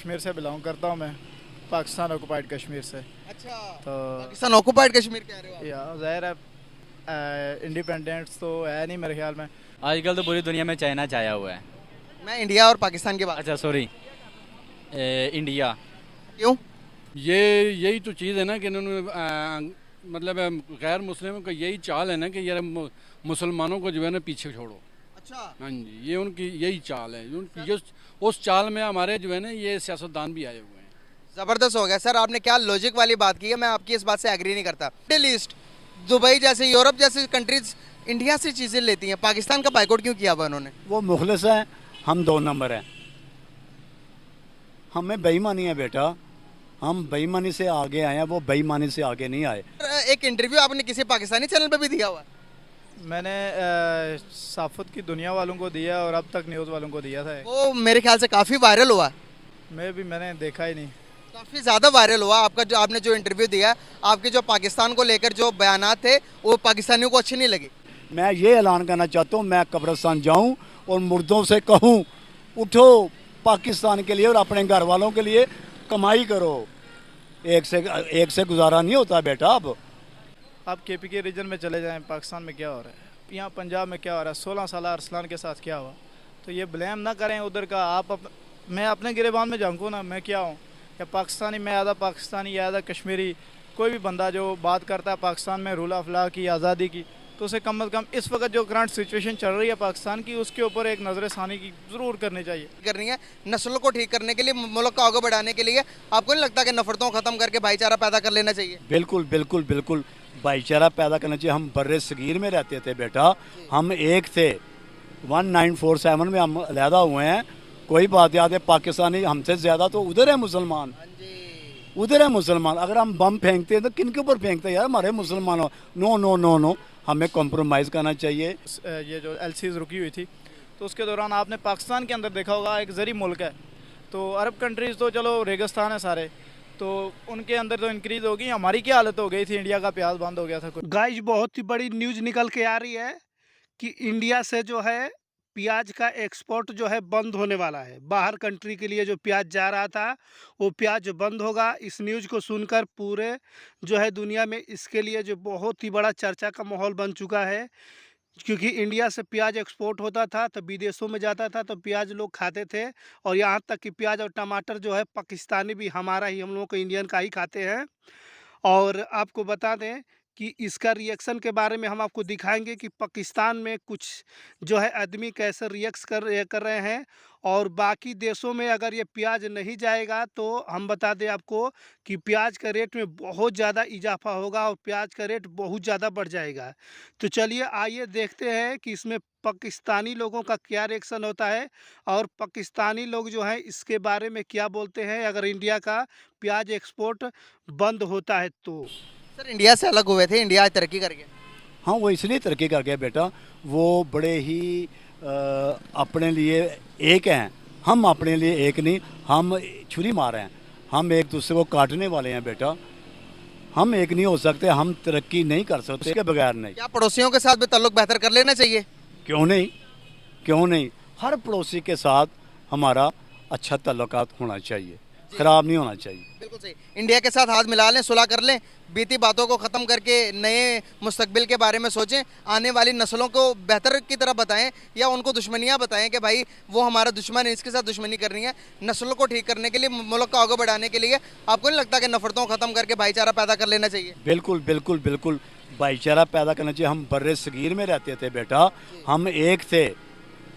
कश्मीर से बिलोंग करता हूँ मैं, पाकिस्तान ऑक्युपाइड कश्मीर से। अच्छा, तो पाकिस्तान ऑक्युपाइड कश्मीर कह रहे हो आप? या ज़ाहिर है इंडिपेंडेंस तो है नहीं मेरे ख्याल में। आजकल तो पूरी दुनिया में चाइना छाया हुआ है। मैं इंडिया और पाकिस्तान की बात। अच्छा सॉरी, इंडिया। क्यों? ये यही तो चीज़ है ना कि इन्होंने मतलब गैर मुस्लिमों का यही चाल है ना कि यार मुसलमानों को जो है ना पीछे छोड़ो। अच्छा, हाँ जी, ये उनकी यही चाल है। उस चाल में हमारे जो है ना ये सियासतदान भी आए हुए हैं। जबरदस्त हो गया सर, आपने क्या लॉजिक वाली बात की है, मैं आपकी इस बात से एग्री नहीं करता। मिडिल ईस्ट, दुबई जैसे, यूरोप जैसी कंट्रीज इंडिया से चीजें लेती हैं, पाकिस्तान का बाइकआउट क्यों किया हुआ उन्होंने? वो मुखलिस हैं, हम 2 नंबर हैं। हमें बेईमानी है बेटा, हम बेईमानी से आगे आए हैं, वो बेईमानी से आगे नहीं आए। एक इंटरव्यू आपने किसी पाकिस्तानी चैनल पे भी दिया हुआ है। मैंने साफत की दुनिया वालों को दिया और अब तक न्यूज़ वालों को दिया था। वो मेरे ख्याल से काफी वायरल हुआ है। मैंने देखा ही नहीं। काफी ज्यादा वायरल हुआ आपका, जो आपने जो इंटरव्यू दिया, आपके जो पाकिस्तान को लेकर जो बयानात थे वो पाकिस्तानियों को अच्छे नहीं लगे। मैं ये ऐलान करना चाहता हूँ, मैं कब्रिस्तान जाऊँ और मुर्दों से कहूँ उठो पाकिस्तान के लिए और अपने घर वालों के लिए कमाई करो। एक से गुजारा नहीं होता बेटा। अब आप केपी के रीजन में चले जाएं, पाकिस्तान में क्या हो रहा है, यहाँ पंजाब में क्या हो रहा है, 16 साल अरसलान के साथ क्या हुआ। तो ये ब्लेम ना करें उधर का। मैं अपने गिरेबान में झांकूँ ना, मैं क्या हूँ, या पाकिस्तानी, मैं आधा पाकिस्तानी या आधा कश्मीरी। कोई भी बंदा जो बात करता है पाकिस्तान में रूल ऑफ लॉ की, आज़ादी की, तो उसे कम अज़ कम इस वक्त जो करंट सिचुएशन चल रही है पाकिस्तान की, उसके ऊपर एक नज़र षानी की ज़रूर करनी चाहिए। करनी है नस्लों को ठीक करने के लिए, मुल्क को आगे बढ़ाने के लिए। आपको नहीं लगता कि नफरतों को खत्म करके भाईचारा पैदा कर लेना चाहिए? बिल्कुल बिल्कुल बिल्कुल भाईचारा पैदा करना चाहिए। हम बर्रे सगीर में रहते थे बेटा, हम एक थे। 1947 में हम अलहदा हुए हैं। कोई बात याद है, पाकिस्तानी हमसे ज़्यादा तो उधर है मुसलमान, उधर है मुसलमान। अगर हम बम फेंकते हैं तो किन के ऊपर फेंकते हैं यार, हमारे मुसलमानों। नो नो नो नो, हमें कॉम्प्रोमाइज़ करना चाहिए। ये जो एलसीज रुकी हुई थी, तो उसके दौरान आपने पाकिस्तान के अंदर देखा होगा, एक ज़री मुल्क है, तो अरब कंट्रीज़ तो चलो रेगिस्तान है सारे, तो उनके अंदर तो इंक्रीज़ हो गई। हमारी क्या हालत हो गई थी, इंडिया का प्याज बंद हो गया था। गाइस, बहुत ही बड़ी न्यूज़ निकल के आ रही है कि इंडिया से जो है प्याज का एक्सपोर्ट जो है बंद होने वाला है। बाहर कंट्री के लिए जो प्याज जा रहा था वो प्याज बंद होगा। इस न्यूज़ को सुनकर पूरे जो है दुनिया में इसके लिए जो बहुत ही बड़ा चर्चा का माहौल बन चुका है, क्योंकि इंडिया से प्याज एक्सपोर्ट होता था तो विदेशों में जाता था तो प्याज लोग खाते थे, और यहाँ तक कि प्याज और टमाटर जो है पाकिस्तानी भी हमारा ही, हम लोग को इंडियन का ही खाते हैं। और आपको बता दें कि इसका रिएक्शन के बारे में हम आपको दिखाएंगे कि पाकिस्तान में कुछ जो है आदमी कैसे रिएक्ट कर रहे हैं, और बाकी देशों में अगर ये प्याज नहीं जाएगा तो हम बता दें आपको कि प्याज का रेट में बहुत ज़्यादा इजाफा होगा और प्याज का रेट बहुत ज़्यादा बढ़ जाएगा। तो चलिए आइए देखते हैं कि इसमें पाकिस्तानी लोगों का क्या रिएक्शन होता है, और पाकिस्तानी लोग जो हैं इसके बारे में क्या बोलते हैं अगर इंडिया का प्याज एक्सपोर्ट बंद होता है तो। सर, इंडिया से अलग हुए थे, इंडिया आज तरक्की कर गया। हाँ, वो इसलिए तरक्की कर गया बेटा, वो बड़े ही अपने लिए एक हैं। हम अपने लिए एक नहीं, हम छुरी मार हैं, हम एक दूसरे को काटने वाले हैं बेटा। हम एक नहीं हो सकते, हम तरक्की नहीं कर सकते उसके बगैर नहीं। क्या पड़ोसियों के साथ भी ताल्लुक बेहतर कर लेना चाहिए? क्यों नहीं, क्यों नहीं। हर पड़ोसी के साथ हमारा अच्छा ताल्लुकात होना चाहिए, ख़राब नहीं होना चाहिए। बिल्कुल सही। इंडिया के साथ हाथ मिला लें, सुलह कर लें, बीती बातों को ख़त्म करके नए मुस्तकबिल के बारे में सोचें, आने वाली नस्लों को बेहतर की तरह बताएं, या उनको दुश्मनियां बताएं कि भाई वो हमारा दुश्मन है, इसके साथ दुश्मनी करनी है। नस्लों को ठीक करने के लिए, मुल्क को आगे बढ़ाने के लिए आपको नहीं लगता कि नफरतों को ख़त्म करके भाईचारा पैदा कर लेना चाहिए? बिल्कुल बिल्कुल बिल्कुल भाईचारा पैदा करना चाहिए। हम बर्रे सगीर में रहते थे बेटा, हम एक थे।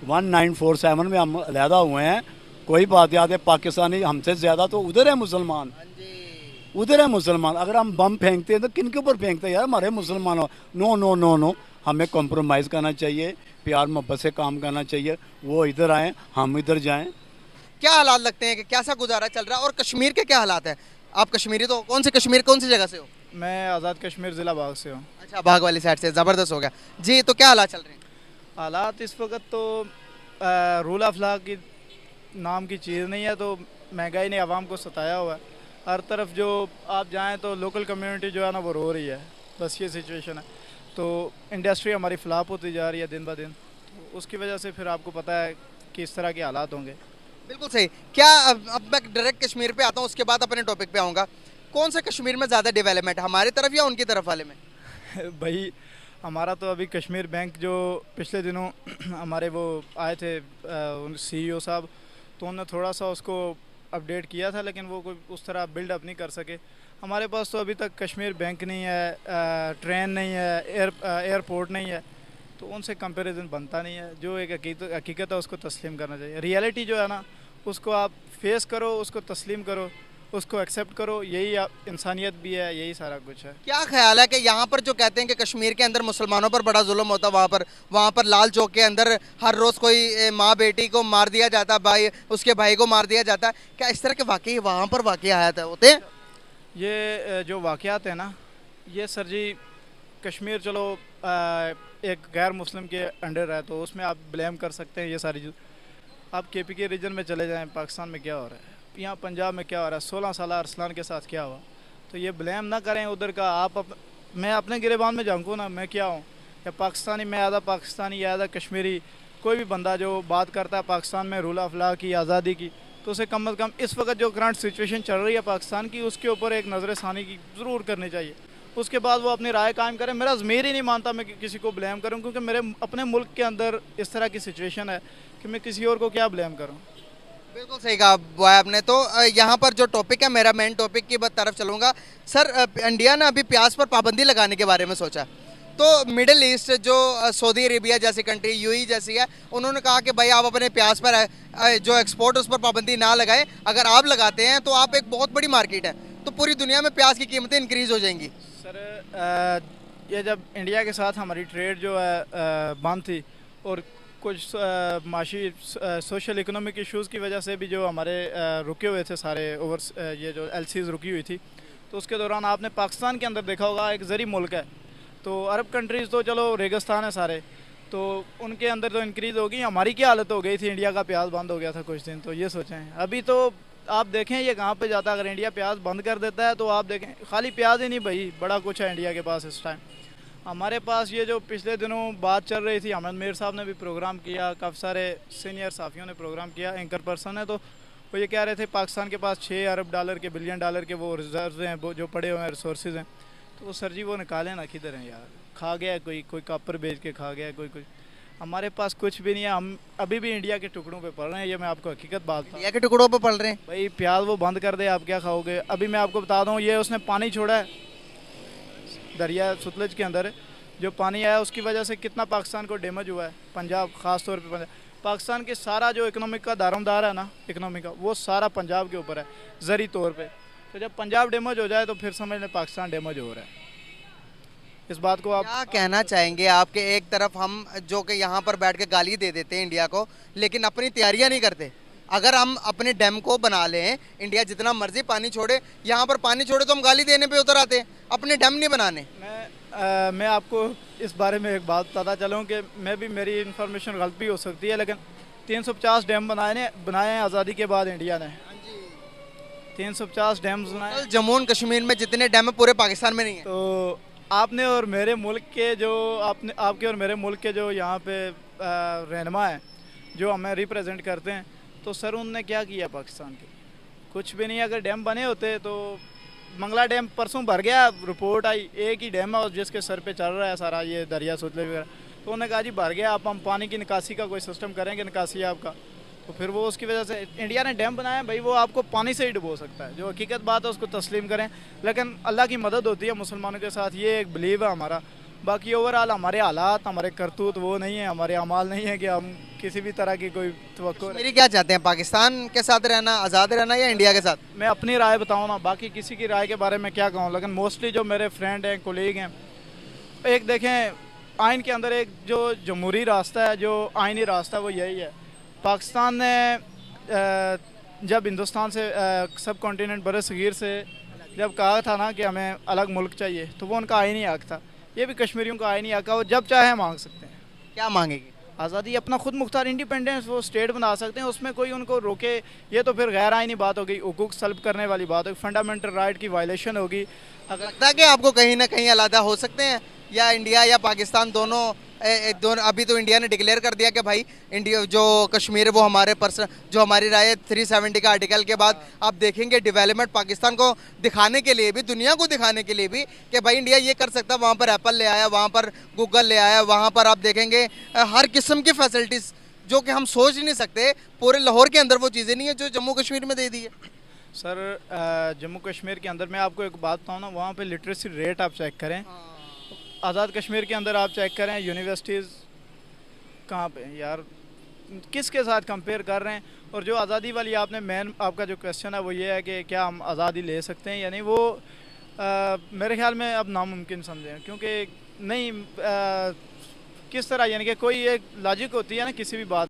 1947 में हम अलहदा हुए हैं। कोई बात याद है, पाकिस्तानी हमसे ज़्यादा तो उधर है मुसलमान, उधर है मुसलमान। अगर हम बम फेंकते हैं तो किन के ऊपर फेंकते हैं यार, हमारे मुसलमानों। नो नो नो नो, हमें कॉम्प्रोमाइज़ करना चाहिए, प्यार मोहब्बत से काम करना चाहिए। वो इधर आएँ, हम इधर जाएं। क्या हालात लगते हैं कि कैसा गुजारा चल रहा है, और कश्मीर के क्या हालात हैं? आप कश्मीरी तो कौन से कश्मीर, कौन सी जगह से हो? मैं आज़ाद कश्मीर ज़िला बाग से हूँ। अच्छा, बाग वाली साइड से, ज़बरदस्त हो गया जी। तो क्या हालात चल रहे हैं? हालात इस वक्त तो रूल ऑफ लॉ की नाम की चीज़ नहीं है, तो महंगाई ने आवाम को सताया हुआ है। हर तरफ जो आप जाएं तो लोकल कम्युनिटी जो है ना वो रो रही है। बस ये सिचुएशन है। तो इंडस्ट्री हमारी फ्लॉप होती जा रही है दिन ब दिन, तो उसकी वजह से फिर आपको पता है कि इस तरह के हालात होंगे। बिल्कुल सही। क्या अब मैं डायरेक्ट कश्मीर पे आता हूँ, उसके बाद अपने टॉपिक पे आऊँगा। कौन सा कश्मीर में ज़्यादा डेवलपमेंट, हमारी तरफ या उनकी तरफ वाले में? भाई हमारा तो अभी कश्मीर बैंक जो पिछले दिनों हमारे वो आए थे CEO साहब, तो उन्होंने थोड़ा सा उसको अपडेट किया था, लेकिन वो कोई उस तरह बिल्डअप नहीं कर सके। हमारे पास तो अभी तक कश्मीर बैंक नहीं है, ट्रेन नहीं है, एयरपोर्ट नहीं है, तो उनसे कंपैरिजन बनता नहीं है। जो एक हकीकत है उसको तस्लीम करना चाहिए। रियलिटी जो है ना, उसको आप फेस करो, उसको तस्लीम करो, उसको एक्सेप्ट करो, यही इंसानियत भी है, यही सारा कुछ है। क्या ख्याल है कि यहाँ पर जो कहते हैं कि कश्मीर के अंदर मुसलमानों पर बड़ा जुल्म होता है, वहाँ पर लाल चौक के अंदर हर रोज़ कोई माँ बेटी को मार दिया जाता है, भाई उसके भाई को मार दिया जाता है, क्या इस तरह के वाकई वहाँ पर वाकयात होते हैं? ये जो वाक़यात है ना, ये सर जी कश्मीर चलो एक गैर मुस्लिम के अंडर है, तो उसमें आप ब्लेम कर सकते हैं ये सारी चीज़। आप KPK रीजन में चले जाएं, पाकिस्तान में क्या हो रहा है, यहाँ पंजाब में क्या हो रहा है, 16 साल अरसलान के साथ क्या हुआ, तो ये ब्लेम ना करें उधर का। मैं अपने गिरेबान में झांकूँ ना, मैं क्या हूँ, या पाकिस्तानी, मैं आधा पाकिस्तानी या आधा कश्मीरी। कोई भी बंदा जो बात करता है पाकिस्तान में रूल ऑफ लॉ की, आज़ादी की, तो उसे कम से कम इस वक्त जो करंट सिचुएशन चल रही है पाकिस्तान की, उसके ऊपर एक नज़र षानी की ज़रूर करनी चाहिए। उसके बाद वो अपनी राय कायम करें। मेरा ज़मीर ही नहीं मानता मैं किसी को ब्लेम करूं, क्योंकि मेरे अपने मुल्क के अंदर इस तरह की सिचुएशन है कि मैं किसी और को क्या ब्लेम करूं। बिल्कुल सही कहा भाई आपने। तो यहाँ पर जो टॉपिक है, मेरा मेन टॉपिक की तरफ चलूँगा। सर, इंडिया ने अभी प्याज पर पाबंदी लगाने के बारे में सोचा, तो मिडिल ईस्ट जो सऊदी अरेबिया जैसी कंट्री, UAE जैसी है, उन्होंने कहा कि भाई आप अपने प्याज पर जो एक्सपोर्ट उस पर पाबंदी ना लगाएं, अगर आप लगाते हैं तो आप एक बहुत बड़ी मार्केट है, तो पूरी दुनिया में प्याज की कीमतें इंक्रीज़ हो जाएंगी। सर ये जब इंडिया के साथ हमारी ट्रेड जो है बंद थी, और कुछ माशी सोशल इकोनॉमिक इश्यूज़ की वजह से भी जो हमारे रुके हुए थे सारे ये जो LCs रुकी हुई थी, तो उसके दौरान आपने पाकिस्तान के अंदर देखा होगा, एक ज़री मुल्क है, तो अरब कंट्रीज़ तो चलो रेगिस्तान है सारे, तो उनके अंदर तो इंक्रीज़ होगी। हमारी क्या हालत हो गई थी, इंडिया का प्याज बंद हो गया था कुछ दिन, तो ये सोचें। अभी तो आप देखें ये कहाँ पे जाता है। अगर इंडिया प्याज बंद कर देता है तो आप देखें, खाली प्याज ही नहीं भाई, बड़ा कुछ है इंडिया के पास इस टाइम। हमारे पास ये जो पिछले दिनों बात चल रही थी, अहमद मीर साहब ने भी प्रोग्राम किया, काफ़ी सारे सीनियर साफियों ने प्रोग्राम किया, एंकर पर्सन है, तो वो ये कह रहे थे पाकिस्तान के पास $6 अरब के, बिलियन डॉलर के वो रिजर्व हैं, वो जो पड़े हुए हैं, रिसोर्स हैं। तो वो सर जी वो निकालें ना, किधर हैं यार, खा गया कोई कापर बेच के खा गया, कोई हमारे पास कुछ भी नहीं है। हम अभी भी इंडिया के टुकड़ों पे पड़ रहे हैं, ये मैं आपको हकीकत बात बता। इंडिया के टुकड़ों पे पड़ रहे हैं भाई, प्याज वो बंद कर दे, आप क्या खाओगे। अभी मैं आपको बता दूं, ये उसने पानी छोड़ा है दरिया सतलुज के अंदर, जो पानी आया उसकी वजह से कितना पाकिस्तान को डैमेज हुआ है। पंजाब ख़ास तौर पे, पाकिस्तान के सारा जो इकनॉमिक का दारोमदार है ना, इकनॉमी का, वो सारा पंजाब के ऊपर है ज़री तौर पे। तो जब पंजाब डैमेज हो जाए तो फिर समझ लें पाकिस्तान डैमेज हो रहा है। इस बात को आप क्या कहना चाहेंगे? आपके एक तरफ हम जो कि यहाँ पर बैठ के गाली दे देते हैं इंडिया को, लेकिन अपनी तैयारियाँ नहीं करते। अगर हम अपने डैम को बना लें, इंडिया जितना मर्जी पानी छोड़े, यहाँ पर पानी छोड़े तो हम गाली देने पे उतर आते हैं, अपने डैम नहीं बनाने। मैं आपको इस बारे में एक बात बताता चलूँ कि मेरी इन्फॉर्मेशन गलत भी हो सकती है, लेकिन 350 डैम बनाए हैं आज़ादी के बाद इंडिया ने। 350 डैम बनाए। जम्मू और कश्मीर में जितने डैम है पूरे पाकिस्तान में नहीं है। तो आपने और मेरे मुल्क के जो आपके और मेरे मुल्क के जो यहाँ पे रहनुमा हैं, जो हमें रिप्रेजेंट करते हैं, तो सर उनने क्या किया पाकिस्तान के? कुछ भी नहीं। अगर डैम बने होते तो मंगला डैम परसों भर गया, रिपोर्ट आई, एक ही डैम है और जिसके सर पे चल रहा है सारा ये दरिया सतलुज वगैरह। तो उन्होंने कहा जी भर गया, आप हम पानी की निकासी का कोई सिस्टम करेंगे, निकासी आपका। तो फिर वो उसकी वजह से इंडिया ने डैम बनाया, भाई वो आपको पानी से ही डुबो सकता है, जो हकीकत बात है उसको तस्लीम करें। लेकिन अल्लाह की मदद होती है मुसलमानों के साथ, ये एक बिलीव है हमारा। बाकी ओवरऑल हमारे हालात, हमारे करतूत वो नहीं है, हमारे अमाल नहीं है कि हम किसी भी तरह की कोई तवक्को। मेरी क्या चाहते हैं, पाकिस्तान के साथ रहना, आज़ाद रहना या इंडिया के साथ? मैं अपनी राय बताऊँ ना, बाकी किसी की राय के बारे में क्या कहूँ, लेकिन मोस्टली जो मेरे फ्रेंड हैं, कोलीग हैं, एक देखें आइन के अंदर एक जो जमहूरी रास्ता है, जो आइनी रास्ता है, वो यही है। पाकिस्तान ने जब हिंदुस्तान से सब कॉन्टिनेंट बरसगीर से जब कहा था ना कि हमें अलग मुल्क चाहिए, तो वो उनका आइनी हक था। ये भी कश्मीरियों का आइनी हक है, वो जब चाहे मांग सकते हैं। क्या मांगेगी? आज़ादी, अपना खुद मुख्तार इंडिपेंडेंस, वो स्टेट बना सकते हैं, उसमें कोई उनको रोके। ये तो फिर गैर आइनी बात होगी, हुकूक सल्ब करने वाली बात होगी, फंडामेंटल राइट की वायलेशन होगी। अगर लगता है कि आपको कहीं ना कहीं अलहदा हो सकते हैं या इंडिया या पाकिस्तान दोनों दोनों अभी तो इंडिया ने डिक्लेयर कर दिया कि भाई इंडिया जो कश्मीर है वो हमारे पर्सन जो हमारी राय 370 का आर्टिकल के बाद आप देखेंगे डेवलपमेंट पाकिस्तान को दिखाने के लिए भी दुनिया को दिखाने के लिए भी कि भाई इंडिया ये कर सकता है। वहाँ पर एप्पल ले आया, वहाँ पर गूगल ले आया, वहाँ पर आप देखेंगे हर किस्म की फैसिलिटीज़ जो कि हम सोच ही नहीं सकते। पूरे लाहौर के अंदर वो चीज़ें नहीं है जो जम्मू कश्मीर में दे दी है। सर जम्मू कश्मीर के अंदर मैं आपको एक बात बताऊँ ना, वहाँ पे लिटरेसी रेट आप चेक करें, आज़ाद कश्मीर के अंदर आप चेक करें यूनिवर्सिटीज़ कहाँ पे यार, किसके साथ कंपेयर कर रहे हैं। और जो आज़ादी वाली आपने मेन आपका जो क्वेश्चन है वो ये है कि क्या हम आज़ादी ले सकते हैं या नहीं, वो मेरे ख्याल में अब नामुमकिन समझें, क्योंकि नहीं किस तरह यानी कि कोई एक लॉजिक होती है ना किसी भी बात